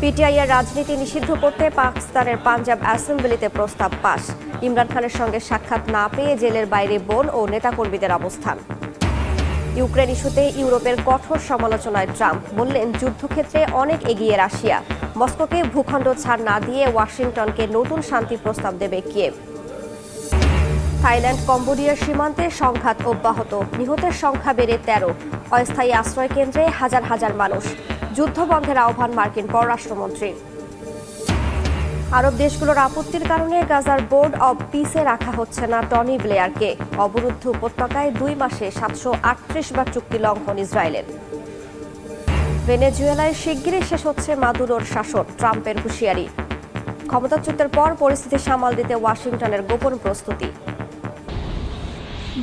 PTI এর রাজনীতি নিষিদ্ধ করতে পাকিস্তানের পাঞ্জাব অ্যাসেম্বলিতে প্রস্তাব পাস। ইমরান খানের সঙ্গে সাক্ষাৎ না পেয়ে জেলের বাইরে বোন ও নেতাকর্মীদের অবস্থান। ইউক্রেন ইস্যুতে ইউরোপের কঠোর সমালোচনায় ট্রাম্প বললেন, যুদ্ধক্ষেত্রে অনেক এগিয়ে রাশিয়া। মস্কোকে ভূখণ্ড ছাড় না দিয়ে ওয়াশিংটনকে নতুন শান্তি প্রস্তাব দেবে কিয়েভ। থাইল্যান্ড কম্বোডিয়ার সীমান্তে সংঘাত অব্যাহত, নিহতের সংখ্যা বেড়ে 13। অস্থায়ী আশ্রয় কেন্দ্রে হাজার হাজার মানুষ। যুদ্ধবন্ধের আহ্বান মার্কিন পররাষ্ট্রমন্ত্রীর। আরব দেশগুলোর আপত্তির কারণে গাজার বোর্ড অব পিসে রাখা হচ্ছে না টনি ব্লেয়ারকে। অবরুদ্ধ উপত্যকায় 2 মাসে 738 বার চুক্তি লঙ্ঘন ইসরায়েলের। ভেনেজুয়েলায় শিগগিরই শেষ হচ্ছে মাদুরোর শাসন, ট্রাম্পের হুঁশিয়ারি। ক্ষমতাচ্যুতের পর পরিস্থিতি সামাল দিতে ওয়াশিংটনের গোপন প্রস্তুতি।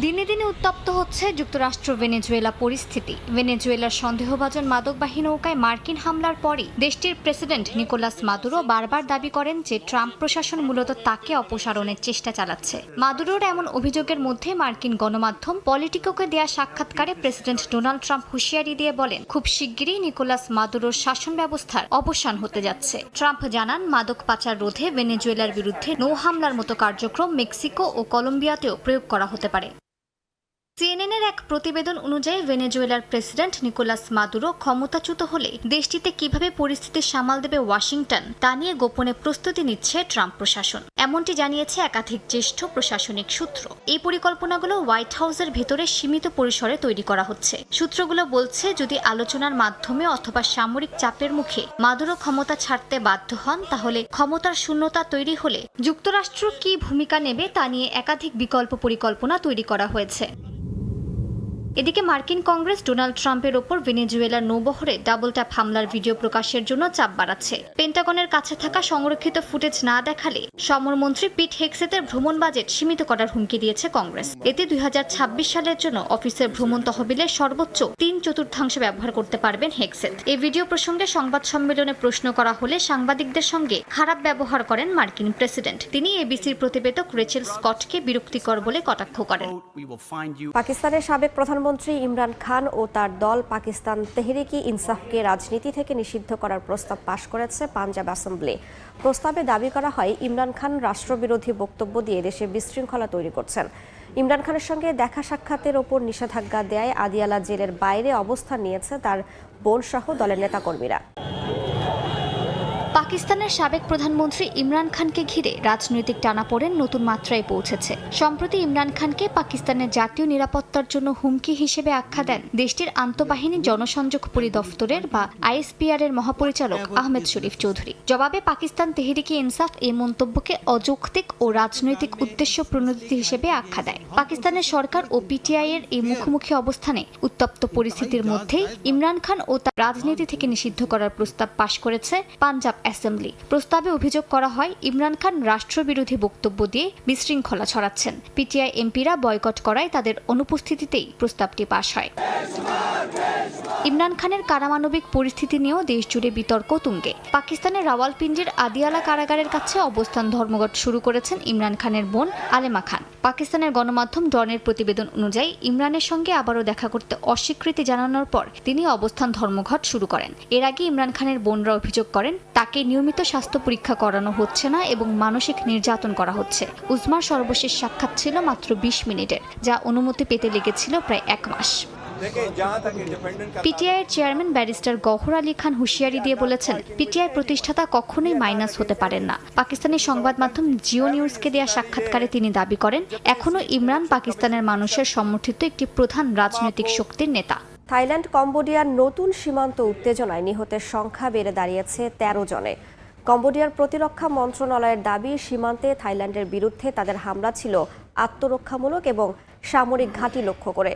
দিনে দিনে উত্তপ্ত হচ্ছে যুক্তরাষ্ট্র ভেনেজুয়েলা পরিস্থিতি। ভেনেজুয়েলার সন্দেহভাজন মাদকবাহী নৌকায় মার্কিন হামলার পরই দেশটির প্রেসিডেন্ট নিকোলাস মাদুরো বারবার দাবি করেন যে ট্রাম্প প্রশাসন মূলত তাকে অপসারণের চেষ্টা চালাচ্ছে। মাদুরোর এমন অভিযোগের মধ্যে মার্কিন গণমাধ্যম পলিটিকোকে দেয়া সাক্ষাৎকারে প্রেসিডেন্ট ডোনাল্ড ট্রাম্প হুঁশিয়ারি দিয়ে বলেন, খুব শিগগিরই নিকোলাস মাদুরোর শাসন ব্যবস্থার অবসান হতে যাচ্ছে। ট্রাম্প জানান, মাদক পাচার রোধে ভেনেজুয়েলার বিরুদ্ধে নৌ হামলার মতো কার্যক্রম মেক্সিকো ও কলম্বিয়াতেও প্রয়োগ করা হতে পারে। সিএনএনের এক প্রতিবেদন অনুযায়ী ভেনেজুয়েলার প্রেসিডেন্ট নিকোলাস মাদুরো ক্ষমতাচ্যুত হলে দেশটিতে কিভাবে পরিস্থিতি সামাল দেবে ওয়াশিংটন তা নিয়ে গোপনে প্রস্তুতি নিচ্ছে ট্রাম্প প্রশাসন। এমনটি জানিয়েছে একাধিক জ্যেষ্ঠ প্রশাসনিক সূত্র। এই পরিকল্পনাগুলো হোয়াইট হাউসের ভেতরে সীমিত পরিসরে তৈরি করা হচ্ছে। সূত্রগুলো বলছে, যদি আলোচনার মাধ্যমে অথবা সামরিক চাপের মুখে মাদুরো ক্ষমতা ছাড়তে বাধ্য হন, তাহলে ক্ষমতার শূন্যতা তৈরি হলে যুক্তরাষ্ট্র কী ভূমিকা নেবে তা নিয়ে একাধিক বিকল্প পরিকল্পনা তৈরি করা হয়েছে। এদিকে মার্কিন কংগ্রেস ডোনাল্ড ট্রাম্পের ওপর ভেনেজুয়েলার নৌবহরে ডাবল ট্যাপ হামলার ভিডিও প্রকাশের জন্য চাপ বাড়াচ্ছে। পেন্টাগনের কাছে থাকা সংরক্ষিত ফুটেজ না দেখালে সমরমন্ত্রী পিট হেগসেতের ভ্রমণ বাজেট সীমিত করার হুমকি দিয়েছে কংগ্রেস। এতে 2026 সালের জন্য অফিসের ভ্রমণ তহবিলের সর্বোচ্চ 3/4 ব্যবহার করতে পারবেন হেগসেত। এই ভিডিও প্রসঙ্গে সংবাদ সম্মেলনে প্রশ্ন করা হলে সাংবাদিকদের সঙ্গে খারাপ ব্যবহার করেন মার্কিন প্রেসিডেন্ট। তিনি এবিসির প্রতিবেদক রেচেল স্কটকে বিরক্তিকর বলে কটাক্ষ করেন। পাকিস্তানের সাবেক প্রধানমন্ত্রী ইমরান খান ও তার দল পাকিস্তান তেহরিকি ইনসাফকে রাজনীতি থেকে নিষিদ্ধ করার প্রস্তাব পাশ করেছে পাঞ্জাব অ্যাসেম্বলি। প্রস্তাবে দাবি করা হয়, ইমরান খান রাষ্ট্রবিরোধী বক্তব্য দিয়ে দেশে বিশৃঙ্খলা তৈরি করছেন। ইমরান খানের সঙ্গে দেখা সাক্ষাতের ওপর নিষেধাজ্ঞা দেয় আদিয়ালা জেলের বাইরে অবস্থান নিয়েছে তার বোন সহ দলের নেতাকর্মীরা। পাকিস্তানের সাবেক প্রধানমন্ত্রী ইমরান খানকে ঘিরে রাজনৈতিক টানাপোড়েন নতুন মাত্রায় পৌঁছেছে। সম্প্রতি ইমরান খানকে পাকিস্তানের জাতীয় নিরাপত্তার জন্য হুমকি হিসেবে আখ্যা দেন দেশটির আন্তঃবাহিনী জনসংযোগ পরিদপ্তরের বা আইএসপিআর এর মহাপরিচালক আহমেদ শরীফ চৌধুরী। জবাবে পাকিস্তান তেহরিকি ইনসাফ এই মন্তব্যকে অযৌক্তিক ও রাজনৈতিক উদ্দেশ্য প্রণোদিত হিসেবে আখ্যা দেয়। পাকিস্তানের সরকার ও পিটিআই এর এই মুখোমুখি অবস্থানে উত্তপ্ত পরিস্থিতির মধ্যেই ইমরান খান ও তার রাজনীতি থেকে নিষিদ্ধ করার প্রস্তাব পাশ করেছে পাঞ্জাব অ্যাসেম্বলি। প্রস্তাবে অভিযোগ করা হয়, ইমরান খান রাষ্ট্রবিরোধী বক্তব্য দিয়ে বিশৃঙ্খলা ছড়াচ্ছেন। পিটিআই এমপিরা বয়কট করায় তাদের অনুপস্থিতিতেই প্রস্তাবটি পাশ হয়। ইমরান খানের কারামানবিক পরিস্থিতি নিয়েও দেশজুড়ে বিতর্ক তুঙ্গে। পাকিস্তানের রাওয়ালপিন্ডির আদিয়ালা কারাগারের কাছে অবস্থান ধর্মঘট শুরু করেছেন ইমরান খানের বোন আলেমা খান। পাকিস্তানের গণমাধ্যম ডনের প্রতিবেদন অনুযায়ী ইমরানের সঙ্গে আবারও দেখা করতে অস্বীকৃতি জানানোর পর তিনি অবস্থান ধর্মঘট শুরু করেন। এর আগে ইমরান খানের বোনরা অভিযোগ করেন, তাকে নিয়মিত স্বাস্থ্য পরীক্ষা করানো হচ্ছে না এবং মানসিক নির্যাতন করা হচ্ছে। উজমার সর্বশেষ সাক্ষাৎ ছিল মাত্র 20 মিনিটের, যা অনুমতি পেতে লেগেছিল প্রায় 1 মাস। পিটিআই এর চেয়ারম্যান ব্যারিস্টার গওহর আলী খান হুঁশিয়ারি দিয়ে বলেছেন, পিটিআই প্রতিষ্ঠাতা কখনোই মাইনাস হতে পারেন না। পাকিস্তানি সংবাদ মাধ্যম জিও নিউজকে দেয়া সাক্ষাৎকারে তিনি দাবি করেন, এখনও ইমরান পাকিস্তানের মানুষের সমর্থিত একটি প্রধান রাজনৈতিক শক্তির নেতা। থাইল্যান্ড কম্বোডিয়ার নতুন সীমান্ত উত্তেজনায় নিহতের সংখ্যা বেড়ে দাঁড়িয়েছে 13 জনে। কম্বোডিয়ার প্রতিরক্ষা মন্ত্রণালয়ের দাবি, সীমান্তে থাইল্যান্ডের বিরুদ্ধে তাদের হামলা ছিল আত্মরক্ষামূলক এবং সামরিক ঘাঁটি লক্ষ্য করে।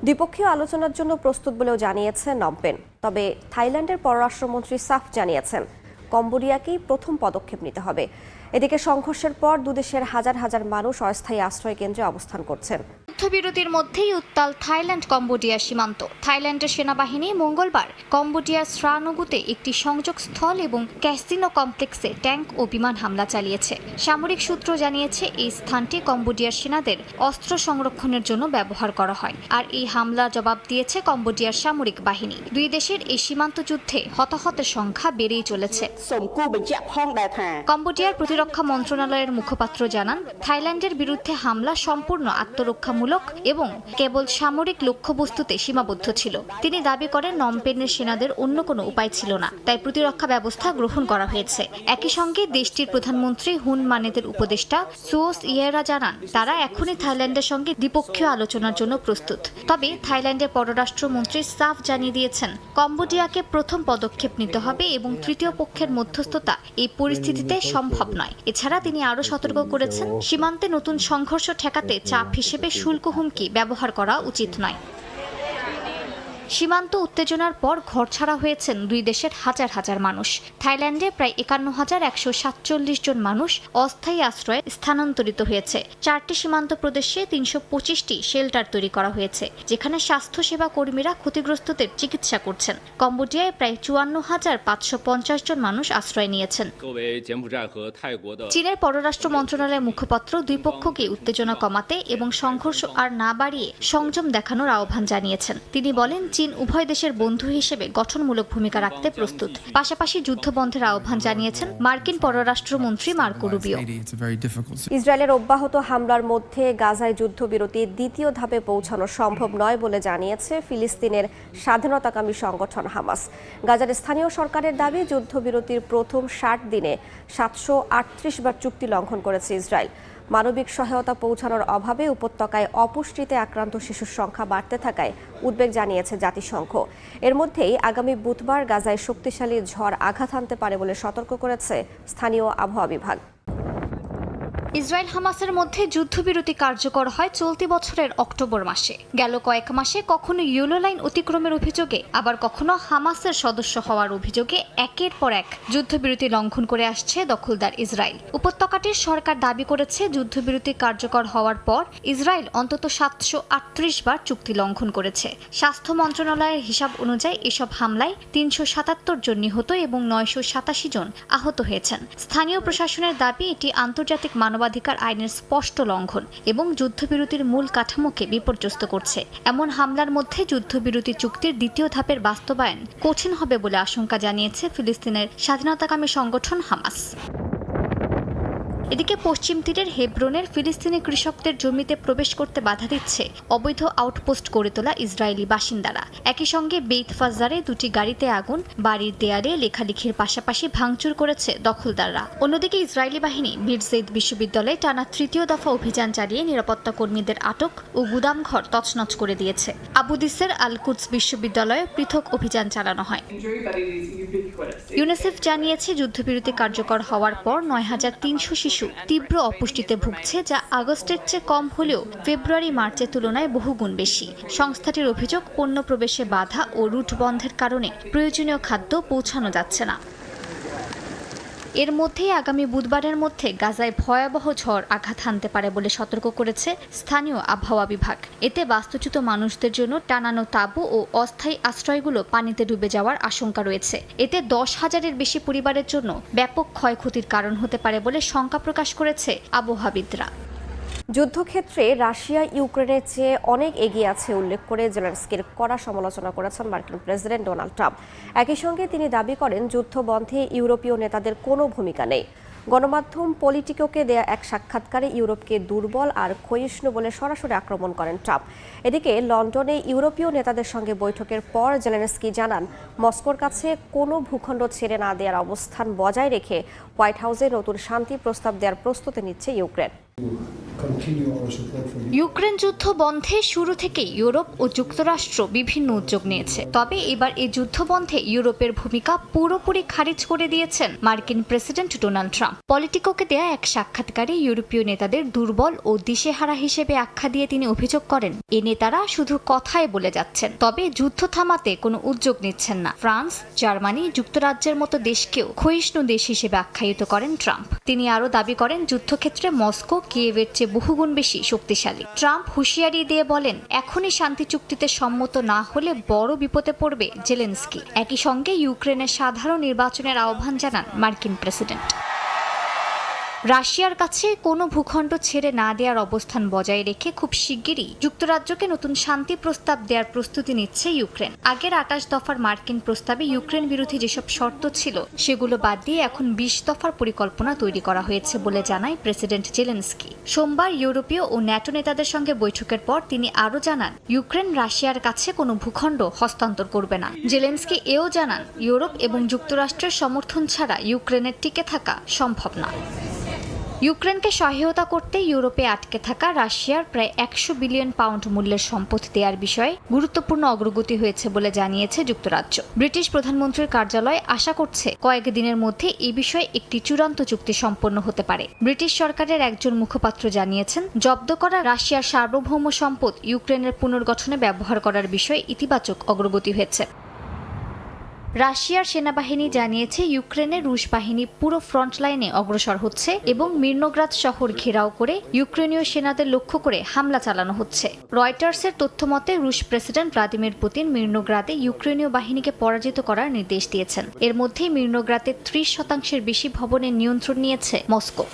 দ্বিপক্ষীয় আলোচনার জন্য প্রস্তুত বলেও জানিয়েছে নমপেন। তবে থাইল্যান্ডের পররাষ্ট্রমন্ত্রী সাফ জানিয়েছেন, কম্বোডিয়াকেই প্রথম পদক্ষেপ নিতে হবে। এদিকে সংঘর্ষের পর দুদেশের হাজার হাজার মানুষ অস্থায়ী আশ্রয় কেন্দ্রে অবস্থান করছেন। যুদ্ধবিরতির মধ্যেই উত্তাল থাইল্যান্ড কম্বোডিয়া সীমান্ত। থাইল্যান্ডের সেনাবাহিনী মঙ্গলবার কম্বোডিয়ার শ্রানুগুতে একটি সংযোগ স্থল এবং ক্যাসিনো কমপ্লেক্সে ট্যাঙ্ক ও বিমান হামলা চালিয়েছে। সামরিক সূত্র জানিয়েছে এই স্থানটি কম্বোডিয়ার সেনাদের অস্ত্র সংরক্ষণের জন্য ব্যবহার করা হয়, আর এই হামলার জবাব দিয়েছে কম্বোডিয়ার সামরিক বাহিনী। দুই দেশের এই সীমান্ত যুদ্ধে হতাহতের সংখ্যা বেড়েই চলেছে। কম্বোডিয়ার প্রতিরক্ষা মন্ত্রণালয়ের মুখপাত্র জানান, থাইল্যান্ডের বিরুদ্ধে হামলা সম্পূর্ণ আত্মরক্ষামূলক এবং কেবল সামরিক লক্ষ্যবস্তুতে সীমাবদ্ধ ছিল। তিনি দাবি করেন নমপেনের সেনাদের অন্য কোনো উপায় ছিল না, তাই প্রতিরক্ষা ব্যবস্থা গ্রহণ করা হয়েছে। একই সঙ্গে দেশটির প্রধানমন্ত্রী হুন মানেতের উপদেষ্টা সুওস ইয়েরা জানান, তারা এখনই থাইল্যান্ডের সঙ্গে দ্বিপক্ষীয় আলোচনার জন্য প্রস্তুত। তবে থাইল্যান্ডের পররাষ্ট্রমন্ত্রী সাফ জানিয়ে দিয়েছেন, কম্বোডিয়াকে প্রথম পদক্ষেপ নিতে হবে এবং তৃতীয় পক্ষের মধ্যস্থতা এই পরিস্থিতিতে সম্ভব নয়। এছাড়া তিনি আরও সতর্ক করেছেন, সীমান্তে নতুন সংঘর্ষ ঠেকাতে চাপ হিসেবে শুল্ক হুমকি ব্যবহার করা উচিত নয়। সীমান্ত উত্তেজনার পর ঘরছাড়া হয়েছেন দুই দেশের হাজার হাজার মানুষ। থাইল্যান্ডে প্রায় 51,147 জন মানুষ অস্থায়ী আশ্রয়ে স্থানান্তরিত হয়েছে। 4টি সীমান্ত প্রদেশে 325টি শেল্টার তৈরি করা হয়েছে, যেখানে স্বাস্থ্যসেবা কর্মীরা ক্ষতিগ্রস্তদের চিকিৎসা করছেন। কম্বোডিয়ায় প্রায় 54,550 জন মানুষ আশ্রয় নিয়েছেন। চীনের পররাষ্ট্র মন্ত্রণালয়ের মুখপাত্র দুই পক্ষকে উত্তেজনা কমাতে এবং সংঘর্ষ আর না বাড়িয়ে সংযম দেখানোর আহ্বান জানিয়েছেন। তিনি বলেন, চীন উভয় দেশের বন্ধু হিসেবে গঠনমূলক ভূমিকা রাখতে প্রস্তুত। পাশাপাশি যুদ্ধবন্ধের আহ্বান জানিয়েছেন মার্কিন পররাষ্ট্রমন্ত্রী মার্কো রুবিও। ইসরায়েলের অব্যাহত হামলার মধ্যে গাজায় যুদ্ধবিরতির দ্বিতীয় ধাপে পৌঁছানো সম্ভব নয় বলে জানিয়েছে ফিলিস্তিনের স্বাধীনতাকামী সংগঠন হামাস। গাজার স্থানীয় সরকারের দাবি, যুদ্ধবিরতির প্রথম 60 দিনে 738 বার চুক্তি লঙ্ঘন করেছে ইসরায়েল। মানবিক সহায়তা পৌঁছানোর অভাবে উপত্যকায় অপুষ্টিতে আক্রান্ত শিশুর সংখ্যা বাড়তে থাকায় উদ্বেগ জানিয়েছে জাতিসংঘ। এর মধ্যেই আগামী বুধবার গাজায় শক্তিশালী ঝড় আঘাত হানতে পারে বলে সতর্ক করেছে স্থানীয় আবহাওয়া বিভাগ। ইসরায়েল হামাসের মধ্যে যুদ্ধবিরতি কার্যকর হয় চলতি বছরের অক্টোবর মাসে। গেল কয়েক মাসে কখনো ইয়েলো লাইন অতিক্রমের অভিযোগে, আবার কখনো হামাসের সদস্য হওয়ার অভিযোগে একের পর এক যুদ্ধবিরতি লঙ্ঘন করে আসছে দখলদার ইসরায়েল। উপত্যকাটির সরকার দাবি করেছে, যুদ্ধবিরতি কার্যকর হওয়ার পর ইসরায়েল অন্তত 738 বার চুক্তি লঙ্ঘন করেছে। স্বাস্থ্য মন্ত্রণালয়ের হিসাব অনুযায়ী এসব হামলায় 377 জন নিহত এবং 987 জন আহত হয়েছেন। স্থানীয় প্রশাসনের দাবি, এটি আন্তর্জাতিক মানবাধিকার আইনের স্পষ্ট লঙ্ঘন এবং যুদ্ধবিরতির মূল কাঠামোকে বিপর্যস্ত করছে। এমন হামলার মধ্যে যুদ্ধবিরতি চুক্তির দ্বিতীয় ধাপের বাস্তবায়ন কঠিন হবে বলে আশঙ্কা জানিয়েছে ফিলিস্তিনের স্বাধীনতাকামী সংগঠন হামাস। এদিকে পশ্চিম তীরের হেব্রনের ফিলিস্তিনি কৃষকদের জমিতে প্রবেশ করতে বাধা দিচ্ছে অবৈধ আউটপোস্ট গড়ে তোলা ইসরায়েলি বাসিন্দারা। একই সঙ্গে বেইত ফাজারে 2টি গাড়িতে আগুন, বাড়ির দেয়ালে লেখালেখির পাশাপাশি ভাঙচুর করেছে দখলদাররা। অন্যদিকে ইসরায়েলি বাহিনী বিরজেইদ বিশ্ববিদ্যালয়ে টানা তৃতীয় দফা অভিযান চালিয়ে নিরাপত্তা কর্মীদের আটক ও গুদামঘর তছনছ করে দিয়েছে। আবু দিসের আল কুদস বিশ্ববিদ্যালয়ে পৃথক অভিযান চালানো হয়। ইউনিসেফ জানিয়েছে, যুদ্ধবিরতি কার্যকর হওয়ার পর 9,300 শিশু তীব্র অপুষ্টিতে ভুগছে, যা আগস্টের চেয়ে কম হলেও ফেব্রুয়ারি-মার্চের তুলনায় বহুগুণ বেশি। সংস্থাটির অভিযোগ, পণ্য প্রবেশে বাধা ও রুট বন্ধের কারণে প্রয়োজনীয় খাদ্য পৌঁছানো যাচ্ছে না। এর মধ্যেই আগামী বুধবারের মধ্যে গাজায় ভয়াবহ ঝড় আঘাত হানতে পারে বলে সতর্ক করেছে স্থানীয় আবহাওয়া বিভাগ। এতে বাস্তুচ্যুত মানুষদের জন্য টানানো তাঁবু ও অস্থায়ী আশ্রয়গুলো পানিতে ডুবে যাওয়ার আশঙ্কা রয়েছে। এতে 10,000-এর বেশি পরিবারের জন্য ব্যাপক ক্ষয়ক্ষতির কারণ হতে পারে বলে শঙ্কা প্রকাশ করেছে আবহাওয়াবিদরা। যুদ্ধক্ষেত্রে রাশিয়া ইউক্রেনের চেয়ে অনেক এগিয়ে আছে উল্লেখ করে জেলেনস্কির কড়া সমালোচনা করেছেন মার্কিন প্রেসিডেন্ট ডোনাল্ড ট্রাম্প। একই সঙ্গে তিনি দাবি করেন, যুদ্ধ বন্ধে ইউরোপীয় নেতাদের কোনো ভূমিকা নেই। গণমাধ্যম পলিটিকোকে দেয়া এক সাক্ষাৎকারে ইউরোপকে দুর্বল আর ক্ষয়িষ্ণু বলে সরাসরি আক্রমণ করেন ট্রাম্প। এদিকে লন্ডনে ইউরোপীয় নেতাদের সঙ্গে বৈঠকের পর জেলেনস্কি জানান, মস্কোর কাছে কোনো ভূখণ্ড ছেড়ে না দেওয়ার অবস্থান বজায় রেখে হোয়াইট হাউসে নতুন শান্তি প্রস্তাব দেওয়ার প্রস্তুতি নিচ্ছে ইউক্রেন। ইউক্রেন যুদ্ধ বন্ধে শুরু থেকে ইউরোপ ও যুক্তরাষ্ট্র বিভিন্ন উদ্যোগ নিয়েছে। তবে এবার এই যুদ্ধ বন্ধে ইউরোপের ভূমিকা পুরোপুরি খারিজ করে দিয়েছেন মার্কিন প্রেসিডেন্ট ডোনাল্ড ট্রাম্প। পলিটিকোকে দেয়া এক সাক্ষাৎকারে ইউরোপীয় নেতাদের দুর্বল ও দিশেহারা হিসেবে আখ্যা দিয়ে তিনি অভিযোগ করেন, এ নেতারা শুধু কথায় বলে যাচ্ছেন, তবে যুদ্ধ থামাতে কোনো উদ্যোগ নিচ্ছেন না। ফ্রান্স, জার্মানি, যুক্তরাজ্যের মতো দেশকেও ক্ষয়িষ্ণু দেশ হিসেবে আখ্যায়িত করেন ট্রাম্প। তিনি আরও দাবি করেন, যুদ্ধক্ষেত্রে মস্কো কিয়েভের চেয়ে চেয়ে বহুগুণ বেশি শক্তিশালী। ট্রাম্প হুঁশিয়ারি দিয়ে বলেন, এখনই শান্তি চুক্তিতে সম্মত না হলে বড় বিপদে পড়বে জেলেনস্কি। একই সঙ্গে ইউক্রেনের সাধারণ নির্বাচনের আহ্বান জানান মার্কিন প্রেসিডেন্ট। রাশিয়ার কাছে কোনো ভূখণ্ড ছেড়ে না দেওয়ার অবস্থান বজায় রেখে খুব শিগগিরই যুক্তরাজ্যকে নতুন শান্তি প্রস্তাব দেওয়ার প্রস্তুতি নিচ্ছে ইউক্রেন। আগের 28 দফার মার্কিন প্রস্তাবে ইউক্রেন বিরোধী যেসব শর্ত ছিল সেগুলো বাদ দিয়ে এখন 20 দফার পরিকল্পনা তৈরি করা হয়েছে বলে জানায় প্রেসিডেন্ট জেলেনস্কি। সোমবার ইউরোপীয় ও ন্যাটো নেতাদের সঙ্গে বৈঠকের পর তিনি আরও জানান, ইউক্রেন রাশিয়ার কাছে কোনো ভূখণ্ড হস্তান্তর করবে না। জেলেনস্কি এও জানান, ইউরোপ এবং যুক্তরাষ্ট্রের সমর্থন ছাড়া ইউক্রেনের টিকে থাকা সম্ভব না। ইউক্রেনকে সহায়তা করতে ইউরোপে আটকে থাকা রাশিয়ার প্রায় 100 বিলিয়ন পাউন্ড মূল্যের সম্পদ দেওয়ার বিষয়ে গুরুত্বপূর্ণ অগ্রগতি হয়েছে বলে জানিয়েছে যুক্তরাজ্য। ব্রিটিশ প্রধানমন্ত্রীর কার্যালয় আশা করছে কয়েকদিনের মধ্যে এই বিষয়ে একটি চূড়ান্ত চুক্তি সম্পন্ন হতে পারে। ব্রিটিশ সরকারের একজন মুখপাত্র জানিয়েছেন, জব্দ করা রাশিয়ার সার্বভৌম সম্পদ ইউক্রেনের পুনর্গঠনে ব্যবহার করার বিষয়ে ইতিবাচক অগ্রগতি হয়েছে। রাশিয়ার সেনাবাহিনী জানিয়েছে, ইউক্রেনের রুশ বাহিনী পুরো ফ্রন্ট লাইনে অগ্রসর হচ্ছে এবং মির্নোগ্রাদ শহর ঘেরাও করে ইউক্রেনীয় সেনাদের লক্ষ্য করে হামলা চালানো হচ্ছে। রয়টার্সের তথ্যমতে রুশ প্রেসিডেন্ট ভ্লাদিমির পুতিন মির্নোগ্রাদে ইউক্রেনীয় বাহিনীকে পরাজিত করার নির্দেশ দিয়েছেন। এর মধ্যে মির্নোগ্রাদের 30% বেশি ভবনের নিয়ন্ত্রণ নিয়েছে মস্কো।